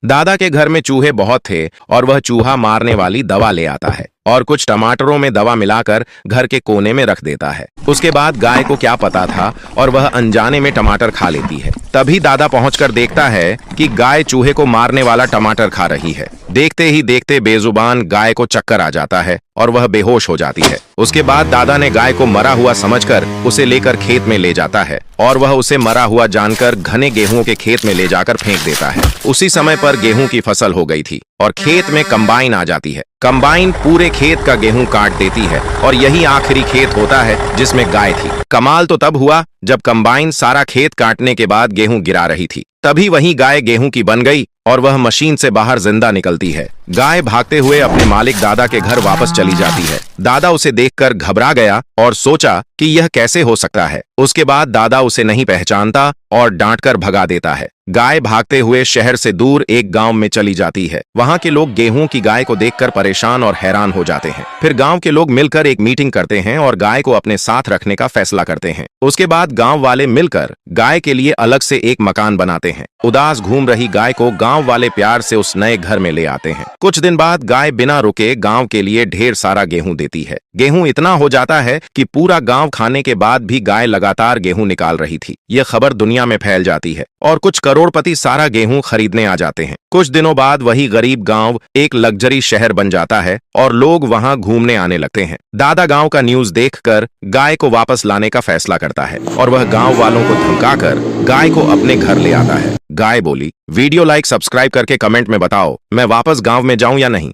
दादा के घर में चूहे बहुत थे और वह चूहा मारने वाली दवा ले आता है और कुछ टमाटरों में दवा मिलाकर घर के कोने में रख देता है। उसके बाद गाय को क्या पता था और वह अनजाने में टमाटर खा लेती है। तभी दादा पहुंचकर देखता है कि गाय चूहे को मारने वाला टमाटर खा रही है। देखते ही देखते बेजुबान गाय को चक्कर आ जाता है और वह बेहोश हो जाती है। उसके बाद दादा ने गाय को मरा हुआ समझकर उसे लेकर खेत में ले जाता है और वह उसे मरा हुआ जानकर घने गेहूं के खेत में ले जाकर फेंक देता है। उसी समय पर गेहूं की फसल हो गई थी और खेत में कंबाइन आ जाती है। कंबाइन पूरे खेत का गेहूं काट देती है और यही आखिरी खेत होता है जिसमें गाय थी। कमाल तो तब हुआ जब कंबाइन सारा खेत काटने के बाद गेहूं गिरा रही थी। तभी वही गाय गेहूं की बन गई और वह मशीन से बाहर जिंदा निकलती है। गाय भागते हुए अपने मालिक दादा के घर वापस चली जाती है। दादा उसे देखकर घबरा गया और सोचा कि यह कैसे हो सकता है। उसके बाद दादा उसे नहीं पहचानता और डांटकर भगा देता है। गाय भागते हुए शहर से दूर एक गांव में चली जाती है। वहां के लोग गेहूं की गाय को देखकर परेशान और हैरान हो जाते हैं। फिर गांव के लोग मिलकर एक मीटिंग करते हैं और गाय को अपने साथ रखने का फैसला करते हैं। उसके बाद गांव वाले मिलकर गाय के लिए अलग से एक मकान बनाते हैं। उदास घूम रही गाय को गांव वाले प्यार से उस नए घर में ले आते हैं। कुछ दिन बाद गाय बिना रुके गांव के लिए ढेर सारा गेहूं देती है। गेहूं इतना हो जाता है कि पूरा गांव खाने के बाद भी गाय लगातार गेहूं निकाल रही थी। यह खबर दुनिया में फैल जाती है और कुछ करोड़पति सारा गेहूं खरीदने आ जाते हैं। कुछ दिनों बाद वही गरीब गांव एक लग्जरी शहर बन जाता है और लोग वहां घूमने आने लगते हैं। दादा गांव का न्यूज देखकर गाय को वापस लाने का फैसला करता है और वह गांव वालों को धमकाकर गाय को अपने घर ले आता है। गाय बोली, वीडियो लाइक सब्सक्राइब करके कमेंट में बताओ मैं वापस गांव में जाऊं या नहीं।